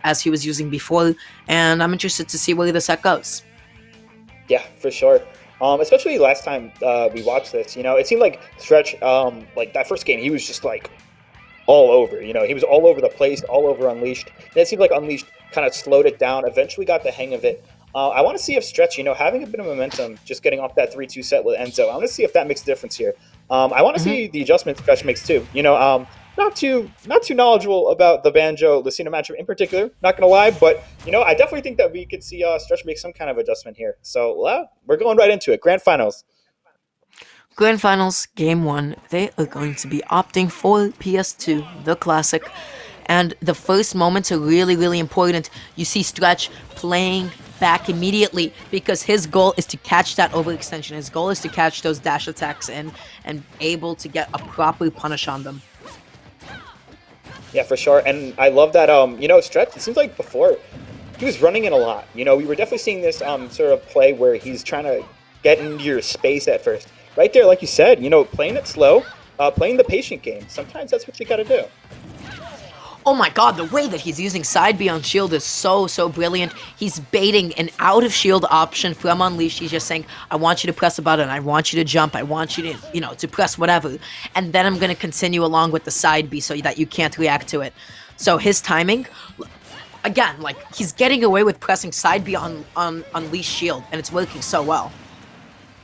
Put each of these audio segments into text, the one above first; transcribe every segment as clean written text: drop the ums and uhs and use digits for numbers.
as he was using before, and I'm interested to see where the set goes. Yeah, for sure. Especially last time we watched this, it seemed like Stretch, like that first game, he was just like all over. He was all over the place, all over Unleashed. And it seemed like Unleashed kind of slowed it down. Eventually, got the hang of it. I want to see if Stretch, having a bit of momentum, just getting off that 3-2 set with Enzo. I want to see if that makes a difference here. I want to Mhm. see the adjustments Stretch makes too. Not too knowledgeable about the Banjo Lucina matchup in particular. Not gonna lie, but I definitely think that we could see Stretch make some kind of adjustment here. So we're going right into it. Grand finals. Grand Finals, Game 1, they are going to be opting for PS2, the classic. And the first moments are really, really important. You see Stretch playing back immediately because his goal is to catch that overextension. His goal is to catch those dash attacks and able to get a proper punish on them. Yeah, for sure. And I love that. Stretch. It seems like before he was running in a lot. We were definitely seeing this sort of play where he's trying to get into your space at first. Right there, like you said, playing it slow, playing the patient game. Sometimes that's what you got to do. Oh my god, the way that he's using side B on shield is so, so brilliant. He's baiting an out of shield option from Unleashed. He's just saying, I want you to press a button, I want you to jump, I want you to press whatever. And then I'm going to continue along with the side B so that you can't react to it. So his timing, again, like, he's getting away with pressing side B on Unleashed shield, and it's working so well.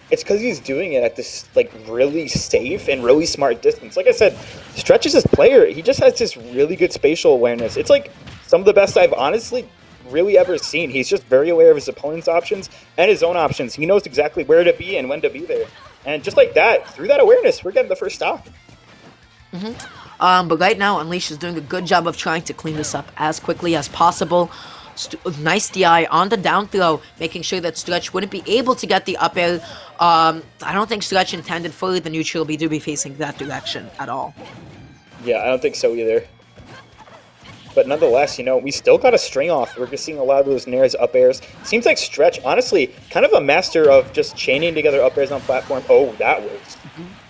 It's because he's doing it at this like really safe and really smart distance. Like I said, Stretch is his player. He just has this really good spatial awareness. It's like some of the best I've honestly really ever seen. He's just very aware of his opponent's options and his own options. He knows exactly where to be and when to be there. And just like that, through that awareness, we're getting the first stop. But right now, Unleash is doing a good job of trying to clean this up as quickly as possible. Nice DI on the down throw, making sure that Stretch wouldn't be able to get the up air. I don't think Stretch intended for the neutral B to be facing that direction at all. Yeah, I don't think so either. But nonetheless, we still got a string off. We're just seeing a lot of those Nair's up airs. Seems like Stretch, honestly, kind of a master of just chaining together up airs on platform. Oh, that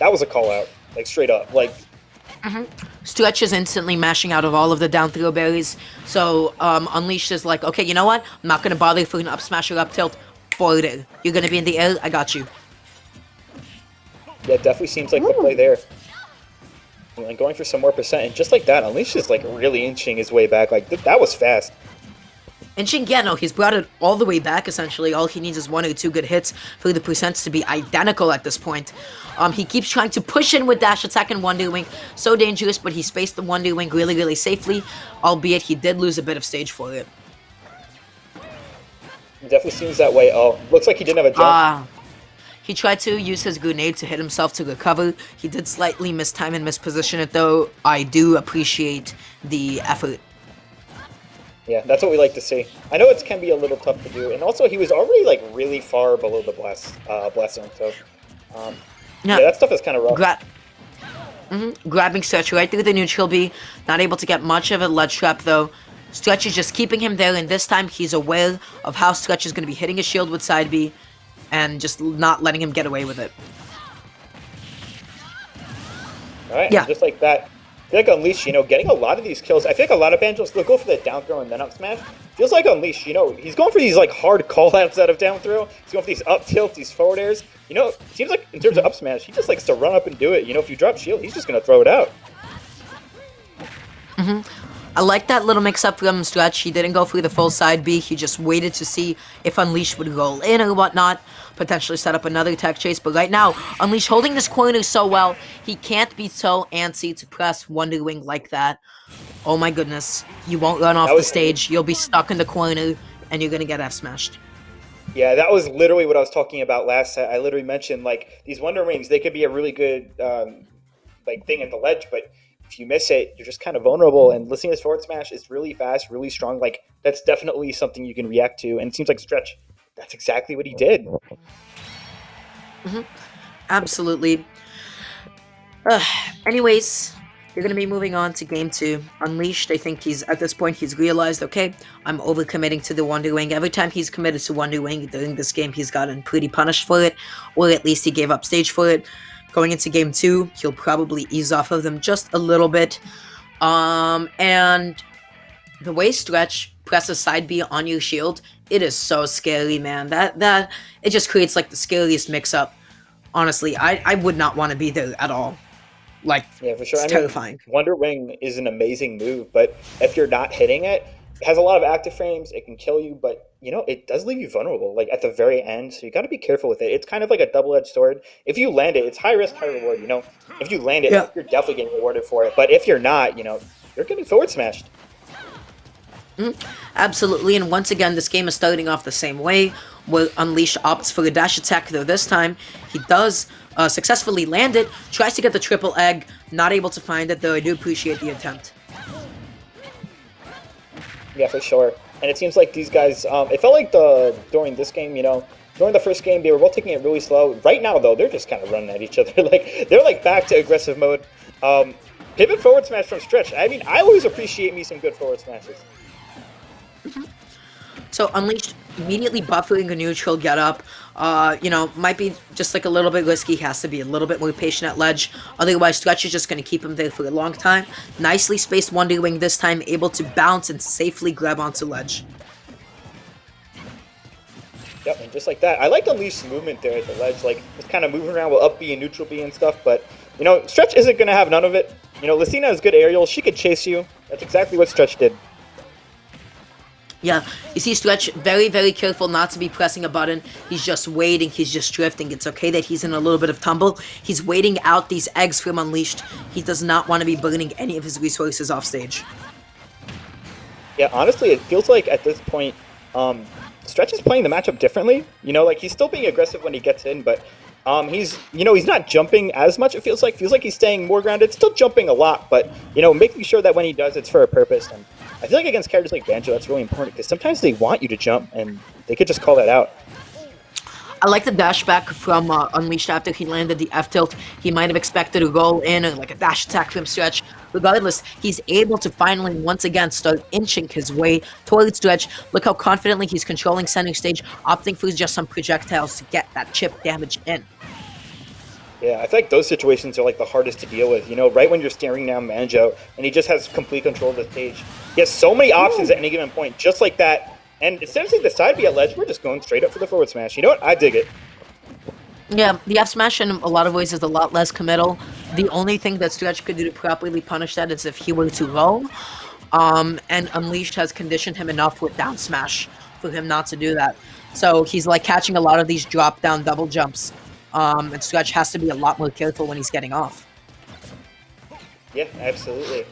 was a call out, like straight up. Like Stretch is instantly mashing out of all of the down throw berries. So Unleashed is like, okay, you know what? I'm not gonna bother for an up smash or up tilt. Forward it. You're gonna be in the air. I got you. yeah, it definitely seems like the play there. And going for some more percent, and just like that, Unleashed is like really inching his way back. Like that was fast. And Shingano, he's brought it all the way back, essentially. All he needs is 1 or 2 good hits for the percents to be identical at this point. He keeps trying to push in with dash attack and Wonder Wing. So dangerous, but he spaced the Wonder Wing really, really safely. Albeit, he did lose a bit of stage for it. It definitely seems that way. Oh, looks like he didn't have a jump. He tried to use his grenade to hit himself to recover. He did slightly mistime and misposition it, though. I do appreciate the effort. Yeah, that's what we like to see. I know it can be a little tough to do, and also he was already like really far below the blast zone. So, yeah, that stuff is kind of rough. Grabbing Stretch right through the neutral B. Not able to get much of a ledge trap, though. Stretch is just keeping him there, and this time he's aware of how Stretch is going to be hitting his shield with side B, and just not letting him get away with it. All right, yeah. Just like that. I feel like Unleash, getting a lot of these kills. I feel like a lot of Banjos, they'll go for the down throw and then up smash. Feels like Unleash, he's going for these like hard call-outs out of down throw. He's going for these up tilts, these forward airs. It seems like in terms of up smash, he just likes to run up and do it. If you drop shield, he's just going to throw it out. I like that little mix-up from Stretch. He didn't go through the full side B. He just waited to see if Unleash would roll in or whatnot. Potentially set up another tech chase. But right now, Unleash holding this corner so well, he can't be so antsy to press Wonder Wing like that. Oh my goodness. You won't run off the stage. You'll be stuck in the corner, and you're going to get F-smashed. Yeah, that was literally what I was talking about last set. I literally mentioned, like, these Wonder Wings, they could be a really good, thing at the ledge, but if you miss it, you're just kind of vulnerable, and Lucina's forward smash is really fast, really strong. Like, that's definitely something you can react to, and it seems like Stretch, that's exactly what he did. Absolutely. Anyways, you're going to be moving on to Game 2. Unleashed, I think at this point, he's realized, okay, I'm overcommitting to the Wonder Wing. Every time he's committed to Wonder Wing during this game, he's gotten pretty punished for it, or at least he gave up stage for it. Going into Game 2, he'll probably ease off of them just a little bit. And the way Stretch press a side B on your shield, it is so scary, man. That it just creates like the scariest mix-up. Honestly, I would not want to be there at all. Like, Yeah, for sure. it's I mean, terrifying. Wonder Wing is an amazing move, but if you're not hitting it, it has a lot of active frames. It can kill you, but it does leave you vulnerable, like at the very end. So you got to be careful with it. It's kind of like a double-edged sword. If you land it, it's high risk, high reward. If you land it, Yeah. you're definitely getting rewarded for it. But if you're not, you're getting forward smashed. Absolutely, and once again, this game is starting off the same way, where Unleashed opts for a dash attack, though this time he does successfully land it, tries to get the triple egg, not able to find it, though I do appreciate the attempt. Yeah, for sure. And it seems like these guys, it felt like during this game, during the first game, they were both taking it really slow. Right now, though, they're just kind of running at each other. They're like back to aggressive mode. Pivot forward smash from Stretch. I mean, I always appreciate me some good forward smashes. So Unleashed immediately buffering a neutral get up, might be just like a little bit risky. He has to be a little bit more patient at ledge. Otherwise, Stretch is just going to keep him there for a long time. Nicely spaced Wonder Wing this time, able to bounce and safely grab onto ledge. Yep, and just like that. I liked Unleashed's movement there at the ledge, like just kind of moving around with up B and neutral B and stuff, but, Stretch isn't going to have none of it. Lucina is good aerial. She could chase you. That's exactly what Stretch did. Yeah, you see Stretch very, very careful not to be pressing a button. He's just waiting. He's just drifting. It's okay that he's in a little bit of tumble. He's waiting out these eggs from Unleashed. He does not want to be burning any of his resources off stage. Yeah, honestly, it feels like at this point, Stretch is playing the matchup differently. Like he's still being aggressive when he gets in, but he's not jumping as much. It feels like he's staying more grounded. Still jumping a lot, but making sure that when he does, it's for a purpose. And I feel like against characters like Banjo, that's really important because sometimes they want you to jump, and they could just call that out. I like the dash back from Unleashed after he landed the F tilt. He might have expected a roll in or like a dash attack from Stretch. Regardless, he's able to finally once again start inching his way towards Stretch. Look how confidently he's controlling center stage, opting for just some projectiles to get that chip damage in. Yeah, I feel like those situations are like the hardest to deal with. Right when you're staring down Banjo and he just has complete control of the stage. He has so many options at any given point, just like that. And instead of seeing the side B at ledge, we're just going straight up for the forward smash. You know what? I dig it. Yeah, the F smash in a lot of ways is a lot less committal. The only thing that Stretch could do to properly punish that is if he were to roll. And Unleashed has conditioned him enough with down smash for him not to do that. So he's like catching a lot of these drop down double jumps. And Stretch has to be a lot more careful when he's getting off. Yeah, absolutely.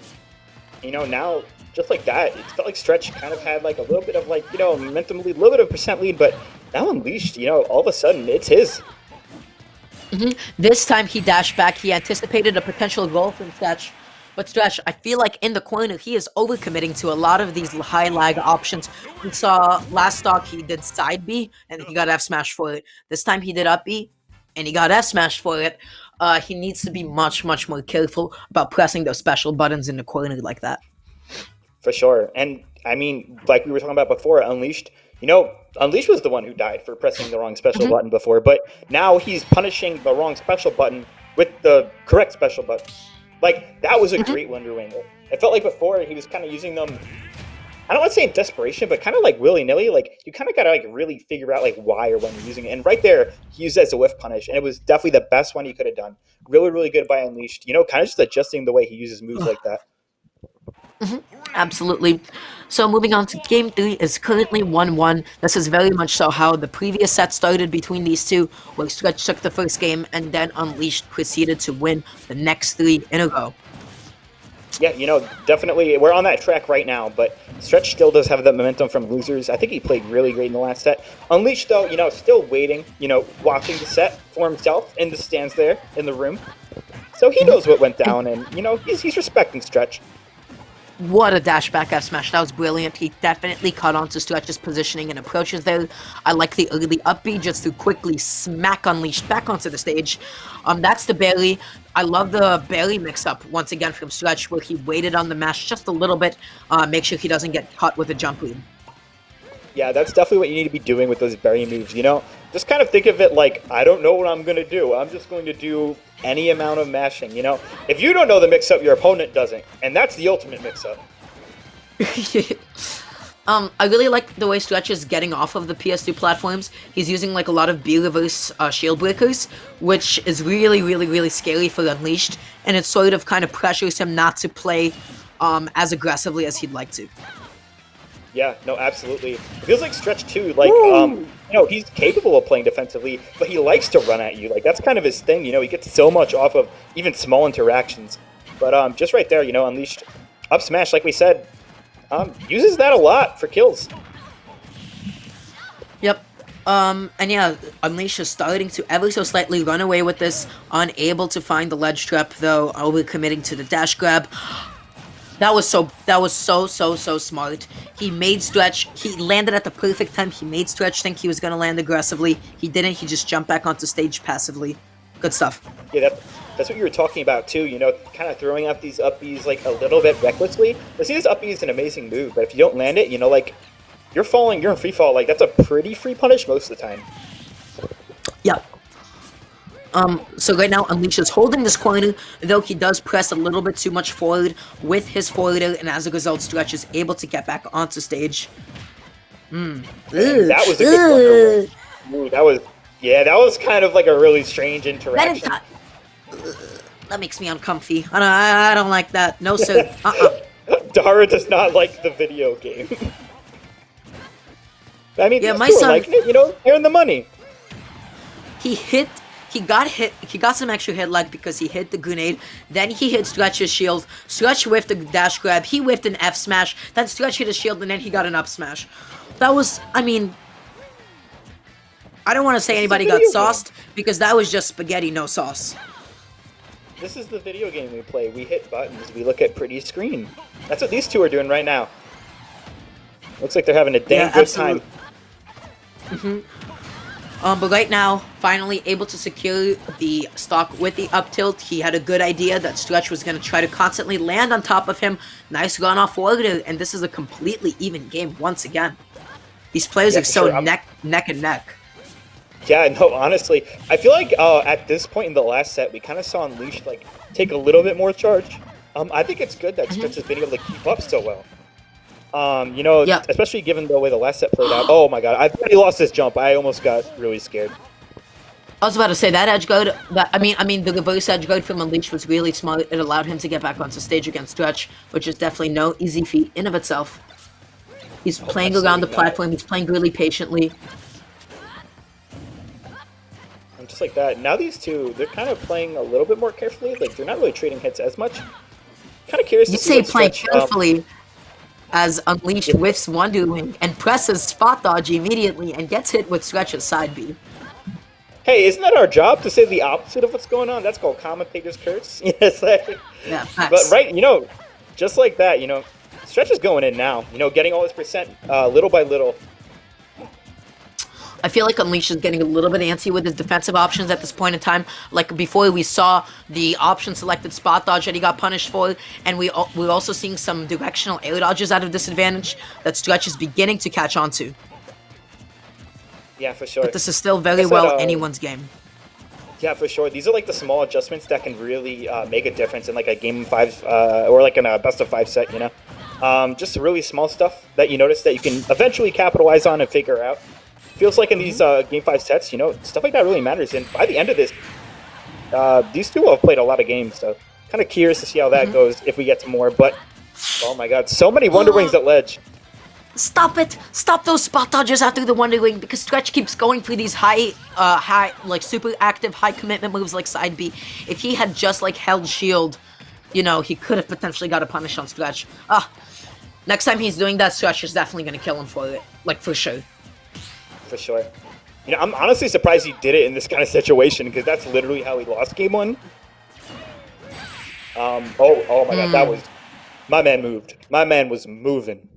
Now, just like that, it felt like Stretch kind of had like a little bit of like, momentum lead, a little bit of percent lead, but now Unleashed, all of a sudden, it's his. This time he dashed back. He anticipated a potential goal from Stretch. But Stretch, I feel like in the corner, he is overcommitting to a lot of these high lag options. We saw last stock he did side B, and he got F smash for it. This time he did up B, and he got F smash for it. He needs to be much, much more careful about pressing those special buttons in the corner like that. For sure. And I mean, like we were talking about before, Unleashed, Unleashed was the one who died for pressing the wrong special button before, but now he's punishing the wrong special button with the correct special button. Like, that was a great Wonder Wing. It felt like before he was kind of using them, I don't want to say in desperation, but kind of like willy-nilly. Like, you kind of got to like really figure out like why or when you're using it. And right there, he used it as a whiff punish, and it was definitely the best one he could have done. Really, really good by Unleashed. Kind of just adjusting the way he uses moves like that. Absolutely. So moving on to game 3 is currently 1-1. This is very much so how the previous set started between these two, where Stretch took the first game and then Unleashed proceeded to win the next 3 in a row. Yeah, definitely we're on that track right now, but Stretch still does have that momentum from losers. I think he played really great in the last set. Unleashed, though, still waiting, watching the set for himself in the stands there in the room. So he knows what went down, and, he's respecting Stretch. What a dash back F smash. That was brilliant. He definitely caught on to Stretch's positioning and approaches there. I like the early up B just to quickly smack Unleashed back onto the stage. That's the Barely. I love the Barely mix-up once again from Stretch where he waited on the mash just a little bit. Make sure he doesn't get caught with a jump lead. Yeah, that's definitely what you need to be doing with those Barely moves, Just kind of think of it like, I don't know what I'm going to do. I'm just going to do any amount of mashing, If you don't know the mix-up, your opponent doesn't. And that's the ultimate mix-up. I really like the way Stretch is getting off of the PS2 platforms. He's using like a lot of B-reverse shield breakers, which is really, really, really scary for Unleashed, and it sort of kind of pressures him not to play as aggressively as he'd like to. Yeah, no, absolutely. It feels like Stretch too. Like, he's capable of playing defensively, but he likes to run at you. Like that's kind of his thing. He gets so much off of even small interactions. But just right there, Unleashed up smash, like we said, uses that a lot for kills. Yep. And yeah, Unleash is starting to ever so slightly run away with this, unable to find the ledge trap though, overcommitting to the dash grab. That was so smart. He made Stretch, he landed at the perfect time. He made Stretch think he was gonna land aggressively. He didn't, he just jumped back onto stage passively. Good stuff. Yeah, that's what you were talking about too, kind of throwing out these up Bs like a little bit recklessly. The see this up B is an amazing move, but if you don't land it, like you're in free fall, like that's a pretty free punish most of the time. Yeah. So right now, Unleash is holding this corner, though he does press a little bit too much forward with his forwarder, and as a result, Stretch is able to get back onto stage. That was a good one. Ooh, that was kind of like a really strange interaction. That makes me uncomfy. I don't like that. No, sir. Dara does not like the video game. I mean, yeah, these my two are son, liking it, they're in the money. He got some extra hit lag because he hit the grenade, then he hit Stretch's shield, Stretch whiffed the dash grab, he whiffed an F smash, then Stretch hit his shield, and then he got an up smash. That was, I mean, I don't want to say anybody got sauced, because that was just spaghetti, no sauce. This is the video game we play. We hit buttons, we look at pretty screen. That's what these two are doing right now. Looks like they're having a damn good time. But right now, finally able to secure the stock with the up tilt. He had a good idea that Stretch was going to try to constantly land on top of him. Nice run off forward, and this is a completely even game once again. These players are so neck and neck. Yeah, no, honestly, I feel like at this point in the last set, we kind of saw Unleashed like take a little bit more charge. I think it's good that Stretch has been able to keep up so well. Especially given the way the last set played out. Oh my god, I thought he lost his jump. I almost got really scared. I was about to say that edge guard. The reverse edge guard from Unleashed was really smart. It allowed him to get back onto stage against Stretch, which is definitely no easy feat in of itself. He's playing around the platform. He's playing really patiently. And just like that. Now these two, they're kind of playing a little bit more carefully. Like they're not really trading hits as much. Kind of curious to see what playing Stretch, carefully. As Unleashed whiffs Wonderwing and presses spot dodge immediately and gets hit with Stretch's side B. Hey, isn't that our job to say the opposite of what's going on? That's called commentator's curse. Yes. Yeah, facts. But right, just like that, Stretch is going in now. Getting all his percent little by little. I feel like Unleashed is getting a little bit antsy with his defensive options at this point in time. Like before, we saw the option selected spot dodge that he got punished for, and we're also seeing some directional air dodges out of disadvantage that Stretch is beginning to catch on to. Yeah, for sure. But this is still very well anyone's game. Yeah, for sure. These are like the small adjustments that can really make a difference in like a game 5 or like in a best of 5 set. Just really small stuff that you notice that you can eventually capitalize on and figure out. Feels like in these Game 5 sets, stuff like that really matters. And by the end of this, these two have played a lot of games, so kind of curious to see how that goes if we get to more. But, oh my god, so many Wonder Wings at ledge. Stop it! Stop those spot dodges after the Wonder Wing, because Stretch keeps going for these like super active, high commitment moves like side B. If he had just like held shield, he could have potentially got a punish on Stretch. Next time he's doing that, Stretch is definitely going to kill him for it. Like, for sure. For sure. I'm honestly surprised he did it in this kind of situation, because that's literally how he lost game 1. Oh my god, that was... My man moved. My man was moving.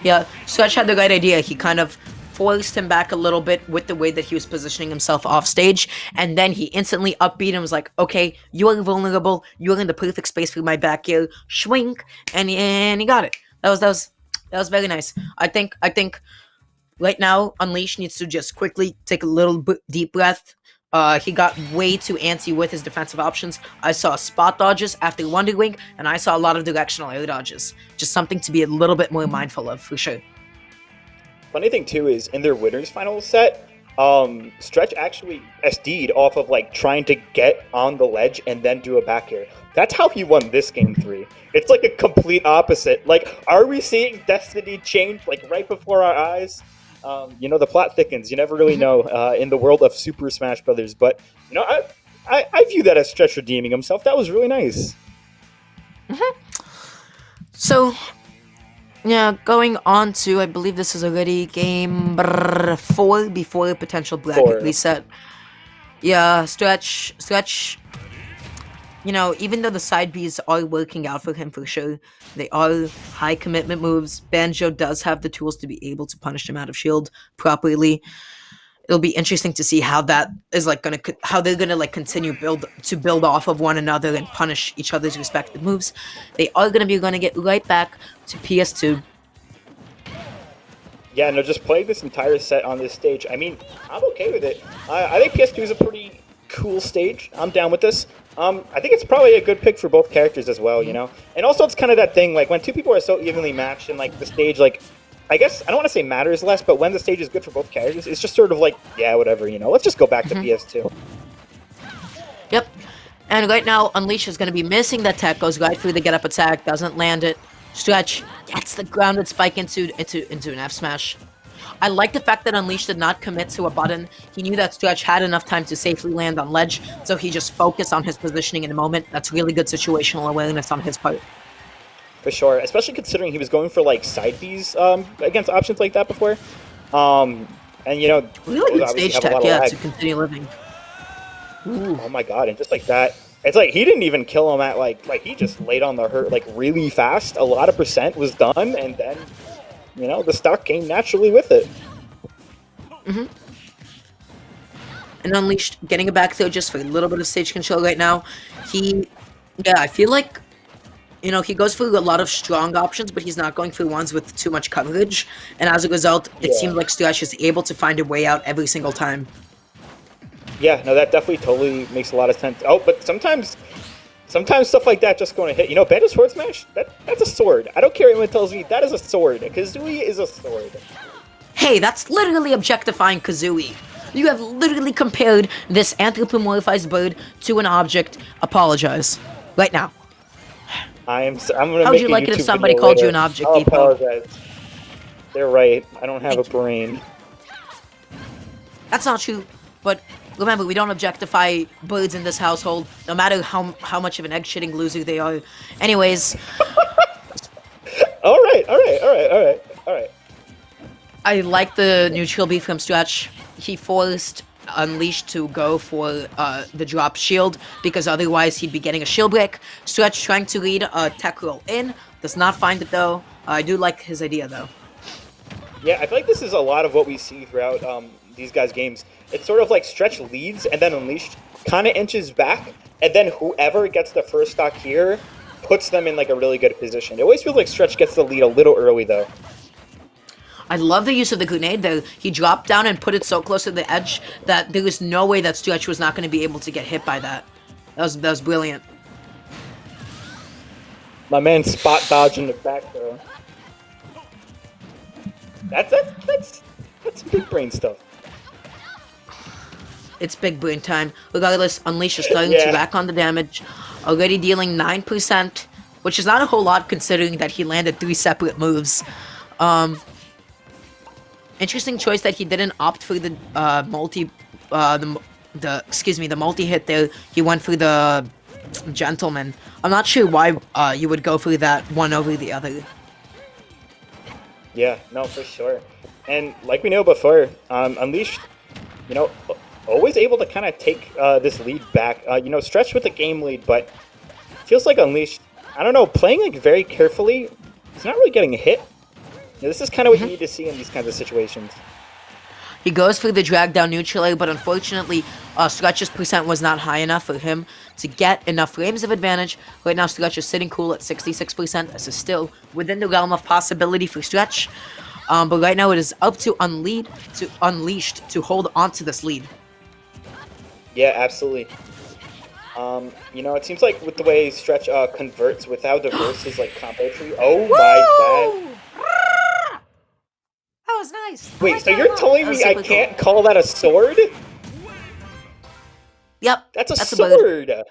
Yeah, Stretch had the right idea. He kind of forced him back a little bit with the way that he was positioning himself off stage, and then he instantly upbeat and was like, okay, you are vulnerable, you are in the perfect space for my back air, swing, and he got it. That was very nice. I think right now, Unleash needs to just quickly take a little deep breath, he got way too antsy with his defensive options. I saw spot dodges after Wonder Wing, and I saw a lot of directional air dodges. Just something to be a little bit more mindful of, for sure. Funny thing too is in their winners final set, Stretch actually SD'd off of like trying to get on the ledge and then do a back air. That's how he won this game 3. It's like a complete opposite. Like, are we seeing destiny change like right before our eyes? The plot thickens. You never really know in the world of Super Smash Brothers. But I view that as Stretch redeeming himself. That was really nice. So, yeah, going on to, I believe this is already game 4 before a potential bracket 4. reset. Yeah, Stretch, even though the side Bs are working out for him for sure, they are high commitment moves. Banjo does have the tools to be able to punish him out of shield properly. It'll be interesting to see how that is how they're gonna continue build off of one another and punish each other's respective moves. They are gonna get right back to PS2. Yeah, no, just playing this entire set on this stage. I mean, I'm okay with it. I think PS2 is a pretty cool stage. I'm down with this. I think it's probably a good pick for both characters as well, And also, it's kind of that thing, like, when two people are so evenly matched and, like, the stage, like, I guess, I don't want to say matters less, but when the stage is good for both characters, it's just sort of like, yeah, whatever, let's just go back to PS2. Yep. And right now, Unleash is going to be missing that tech, goes right through the get-up attack, doesn't land it. Stretch gets the grounded spike into an F smash. I like the fact that Unleash did not commit to a button. He knew that Stretch had enough time to safely land on ledge, so he just focused on his positioning in the moment. That's really good situational awareness on his part. For sure, especially considering he was going for like side Bs against options like that before. And really good stage tech, to continue living. Ooh. Oh my god, and just like that. It's like he didn't even kill him at like he just laid on the hurt like really fast. A lot of percent was done, and then the stock came naturally with it. And Unleashed getting it back though just for a little bit of stage control right now. I feel like he goes for a lot of strong options, but he's not going for ones with too much coverage. And as a result, it seems like Stretch is able to find a way out every single time. Yeah, no, that definitely totally makes a lot of sense. Oh, but sometimes stuff like that just going to hit. Banjo Sword Smash? That's a sword. I don't care what anyone tells me. That is a sword. Kazooie is a sword. Hey, that's literally objectifying Kazooie. You have literally compared this anthropomorphized bird to an object. Apologize. Right now. I'm gonna. How'd you like it if somebody called you an object, I'll Depot? apologize. They're right. I don't have a brain. That's not true, but remember, we don't objectify birds in this household, no matter how much of an egg-shitting loser they are. Anyways. All right. I like the neutral beat from Stretch. He forced Unleashed to go for the drop shield, because otherwise he'd be getting a shield break. Stretch trying to lead a tech roll in, does not find it though. I do like his idea though. Yeah, I feel like this is a lot of what we see throughout these guys' games. It's sort of like Stretch leads, and then Unleashed kind of inches back, and then whoever gets the first stock here puts them in like a really good position. It always feels like Stretch gets the lead a little early though. I love the use of the grenade there. He dropped down and put it so close to the edge that there was no way that Stretch was not going to be able to get hit by that. That was brilliant. My man spot dodging the back though. That's big brain stuff. It's big brain time. Regardless, Unleash is starting to rack on the damage, already dealing 9%, which is not a whole lot considering that he landed 3 separate moves. Interesting choice that he didn't opt for the multi hit there. He went for the gentleman. I'm not sure why you would go for that one over the other. Yeah, no, for sure. And like we know before, Unleashed, always able to kind of take this lead back. Stretch with the game lead, but feels like Unleashed, I don't know, playing like very carefully. He's not really getting a hit. This is kind of what you need to see in these kinds of situations. He goes for the drag down neutral air, but unfortunately, Stretch's percent was not high enough for him to get enough frames of advantage. Right now, Stretch is sitting cool at 66%. This is still within the realm of possibility for Stretch. But right now, it is up to Unleashed to hold on to this lead. Yeah, absolutely. It seems like with the way Stretch converts with how diverse his like combo tree. Oh my, that. Woo! That was nice. I Wait, like so that a you're lot. telling That was me I super cool. can't call that a sword? Yep, That's a that's a bird. sword.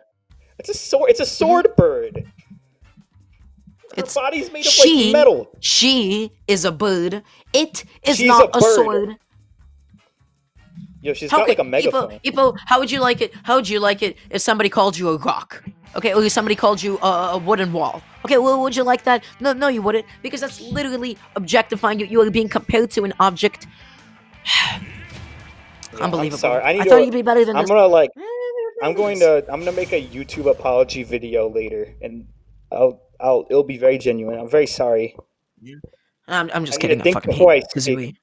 It's a sword. It's a Hmm. sword bird. Her It's body's made of like she. metal. She is a bird. It is She's a not a bird. sword. Yo, she's got like Okay, a Ipo, megaphone. Ipo, how would you like it? How would you like it if somebody called you a rock? Okay, or if somebody called you a wooden wall. Okay, well, would you like that? No, no, you wouldn't, because that's literally objectifying you. You are being compared to an object. Yeah, I'm Unbelievable. sorry. I I need thought to. you'd be better than I'm this. gonna like. Better than this. I'm gonna make a YouTube apology video later, and it'll be very genuine. I'm very sorry. I'm I just need to kidding. I think fucking hate before I speak. Kazooie.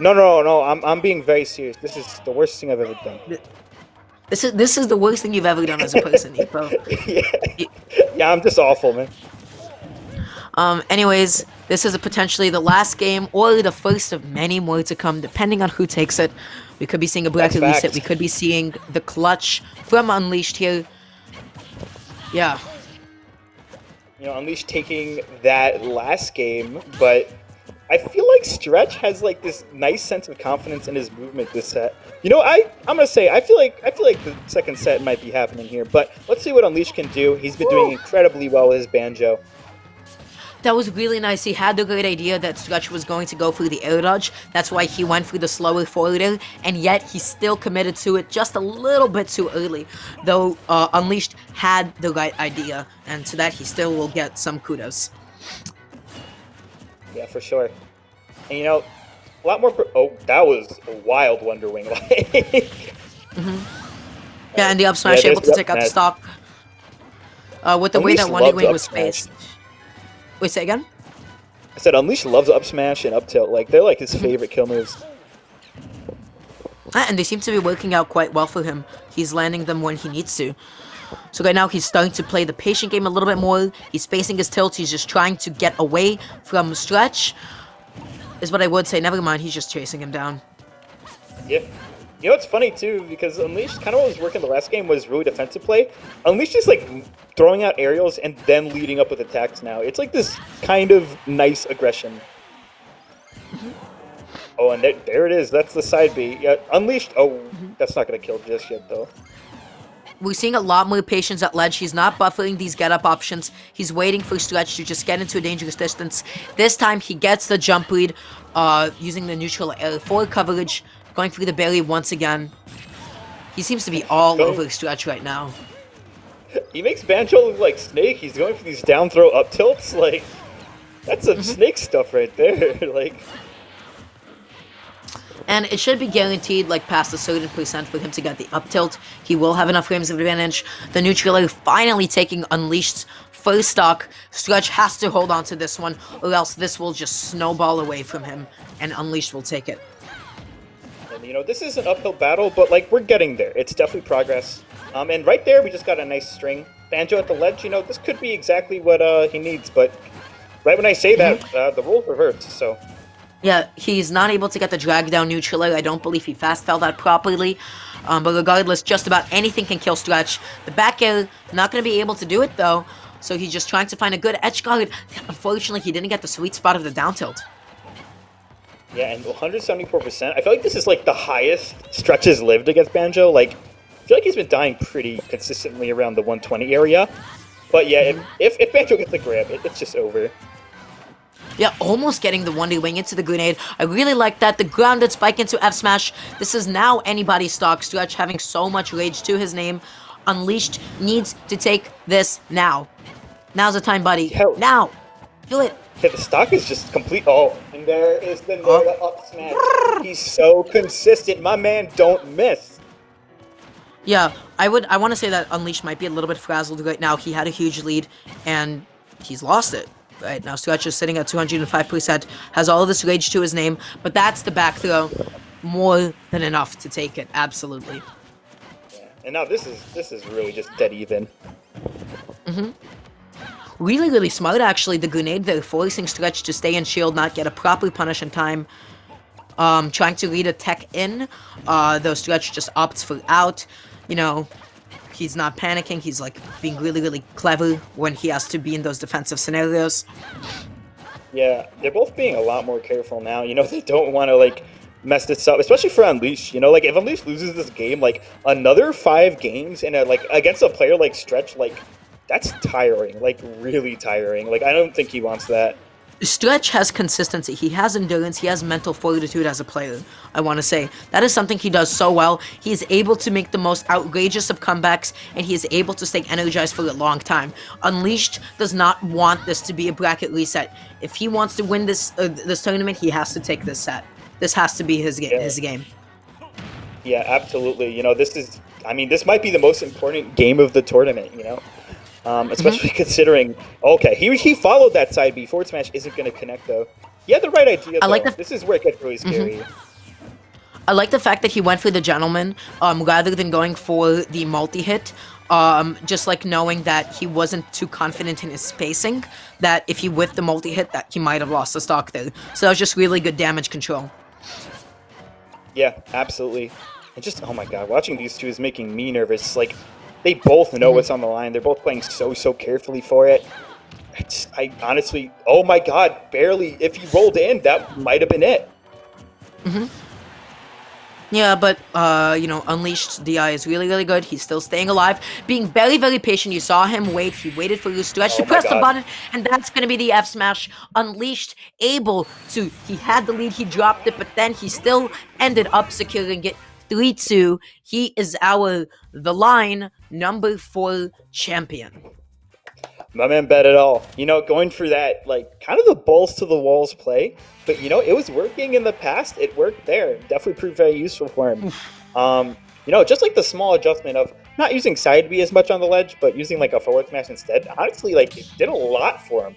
No. I'm being very serious. This is the worst thing I've ever done. This is the worst thing you've ever done as a person, Ipo. Yeah, yeah. I'm just awful, man. Anyways, this is potentially the last game or the first of many more to come, depending on who takes it. We could be seeing a Black That's release it. facts. We could be seeing the clutch from Unleashed here. Yeah. Unleashed taking that last game, but I feel like Stretch has like this nice sense of confidence in his movement this set. I'm gonna say I feel like the second set might be happening here, but let's see what Unleashed can do. He's been doing Woo! incredibly well with his Banjo. That was really nice. He had the great idea that Stretch was going to go through the air dodge. That's why he went through the slower forwarder, and yet he still committed to it just a little bit too early. Though Unleashed had the right idea, and to that he still will get some kudos. Yeah, for sure. And a lot more. Oh, that was a wild Wonder Wing. Yeah, and the up Yeah, smash there's able to the up take out the smash. stock. With the way Unleashed that Wonder loves Wing up was smash. spaced. Wait, say again? I said Unleashed loves up smash and up tilt. Like they're like his favorite kill moves. And they seem to be working out quite well for him. He's landing them when he needs to. So right now he's starting to play the patient game a little bit more. He's spacing his tilts. He's just trying to get away from Stretch. Is what I would say. Never mind, he's just chasing him down. Yeah. It's funny too because Unleashed kind of what was working the last game was really defensive play. Unleashed is like throwing out aerials and then leading up with attacks now. It's like this kind of nice aggression. Oh, and there it is. That's the side B. Yeah, Unleashed. Oh, that's not gonna kill just yet though. We're seeing a lot more patience at ledge. He's not buffering these get-up options. He's waiting for Stretch to just get into a dangerous distance. This time, he gets the jump lead, using the neutral air for coverage, going through the belly once again. He seems to be all over Stretch right now. He makes Banjo look like Snake. He's going for these down throw up tilts. Like, that's some Snake stuff right there. Like, And it should be guaranteed, like, past a certain percent for him to get the up tilt. He will have enough frames of advantage. The neutral air finally taking Unleashed's first stock. Stretch has to hold on to this one, or else this will just snowball away from him, and Unleashed will take it. and this is an uphill battle, but like we're getting there. It's definitely progress. And right there, we just got a nice string. Banjo at the ledge. This could be exactly what he needs. But right when I say that, the roles revert. So. Yeah, he's not able to get the drag down neutral air. I don't believe he fast fell that properly. But regardless, just about anything can kill Stretch. The back air, not going to be able to do it, though. So he's just trying to find a good edge guard. Unfortunately, he didn't get the sweet spot of the down tilt. Yeah, and 174%. I feel like this is like the highest Stretch has lived against Banjo. Like, I feel like he's been dying pretty consistently around the 120 area. But yeah, if Banjo gets the grab, it's just over. Yeah, almost getting the 1D wing into the grenade. I really like that. The grounded spike into F smash. This is now anybody's stock. Stretch having so much rage to his name. Unleashed needs to take this now. Now's the time, buddy. Hell. Now. Do it. Yeah, the stock is just complete. Oh, and there is the Nair up smash. He's so consistent. My man don't miss. Yeah, I want to say that Unleashed might be a little bit frazzled right now. He had a huge lead, and he's lost it. Right now, Stretch is sitting at 205%, has all of this rage to his name, but that's the back throw. More than enough to take it, absolutely. Yeah. And now this is really just dead even. Really, really smart, actually, the grenade there, forcing Stretch to stay in shield, not get a proper punish in time. trying to lead a tech in. Though Stretch just opts for out. You know, he's not panicking. He's like being really, really clever when he has to be in those defensive scenarios. Yeah, they're both being a lot more careful now. They don't want to like mess this up, especially for Unleash. Like if Unleash loses this game, like another 5 games in a like against a player like Stretch, like that's tiring, like really tiring. Like I don't think he wants that. Stretch has consistency. He has endurance. He has mental fortitude as a player. I want to say that is something he does so well. He is able to make the most outrageous of comebacks, and he is able to stay energized for a long time. Unleashed does not want this to be a bracket reset. If he wants to win this tournament, he has to take this set. This has to be his game. Yeah. His game. Yeah, absolutely. This is, I mean, this might be the most important game of the tournament. Especially considering, okay, he followed that side B. Forward smash isn't going to connect, though. He had the right idea, I like though. the This is where it gets really scary. I like the fact that he went for the gentleman rather than going for the multi-hit. Just like knowing that he wasn't too confident in his spacing, that if he whiffed the multi-hit, that he might have lost the stock there. So that was just really good damage control. Yeah, absolutely. And just, oh my god, watching these two is making me nervous. Like, they both know what's on the line. They're both playing so carefully for it. I honestly, oh my god, barely. If he rolled in, that might have been it. Yeah, but, Unleashed DI is really, really good. He's still staying alive, being very, very patient. You saw him wait. He waited for the Stretch Oh to my press the God. button, and that's going to be the F smash. Unleashed, able to, he had the lead, he dropped it, but then he still ended up securing it 3-2. He is the line number 4 champion. My man bet it all. Going for that, like, kind of the balls to the walls play. But, it was working in the past. It worked there. Definitely proved very useful for him. Just like the small adjustment of not using side B as much on the ledge, but using like a forward smash instead. Honestly, like, it did a lot for him.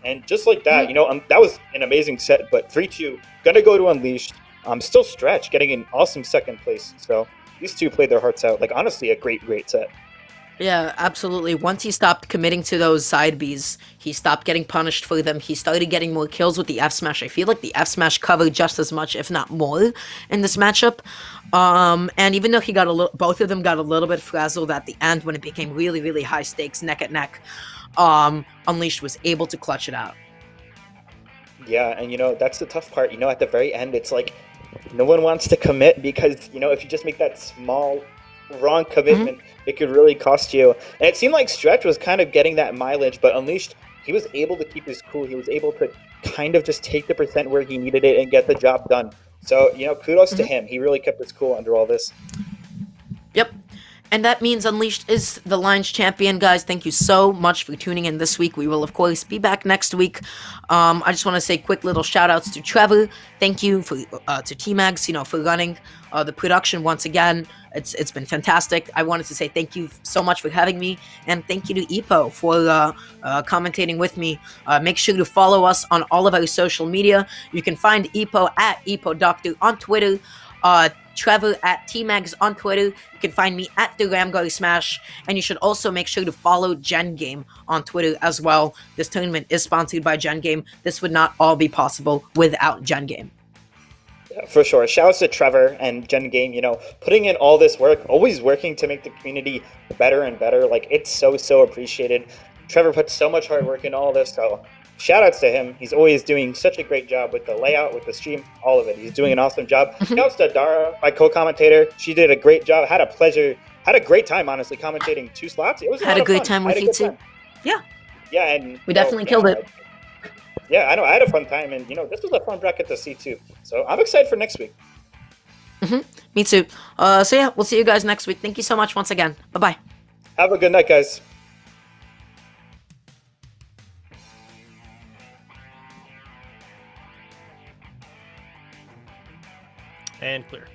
And just like that, that was an amazing set. But 3-2, gonna go to Unleashed. Still Stretch, getting an awesome second place. So these two played their hearts out. Like, honestly, a great set. Yeah, absolutely. Once he stopped committing to those side Bs, he stopped getting punished for them. He started getting more kills with the F smash. I feel like the F smash covered just as much, if not more, in this matchup. And even though he got both of them got a little bit frazzled at the end when it became really, really high stakes, neck at neck, Unleashed was able to clutch it out. Yeah, and that's the tough part. At the very end, it's like no one wants to commit because if you just make that small wrong commitment, it could really cost you. And it seemed like Stretch was kind of getting that mileage, but Unleashed, he was able to keep his cool. He was able to kind of just take the percent where he needed it and get the job done. So, kudos to him. He really kept his cool under all this. Yep. And that means Unleashed is the Lions champion, guys. Thank you so much for tuning in this week. We will, of course, be back next week. I just want to say quick little shout-outs to Trevor. Thank you to T-Mags, for running the production once again. It's been fantastic. I wanted to say thank you so much for having me, and thank you to Epo for commentating with me. Make sure to follow us on all of our social media. You can find Epo at EpoDoctor on Twitter. Trevor at T-Mags on Twitter. You can find me at the Ramgar Smash, and you should also make sure to follow GenGAME on Twitter as well. This tournament is sponsored by GenGAME. This would not all be possible without GenGAME. Yeah, for sure. Shouts to Trevor and GenGAME, putting in all this work, always working to make the community better and better. Like, it's so appreciated. Trevor put so much hard work in all this, so shout outs to him. He's always doing such a great job with the layout, with the stream, all of it. He's doing an awesome job. Shouts to Dara, my co-commentator. She did a great job. Had a great time, honestly, commentating 2 slots. It was had a great time with you too. Yeah. Yeah, and we definitely killed it. Yeah, I know. I had a fun time, and this was a fun bracket to see too. So I'm excited for next week. Me too. So yeah, we'll see you guys next week. Thank you so much once again. Bye-bye. Have a good night, guys. And clear.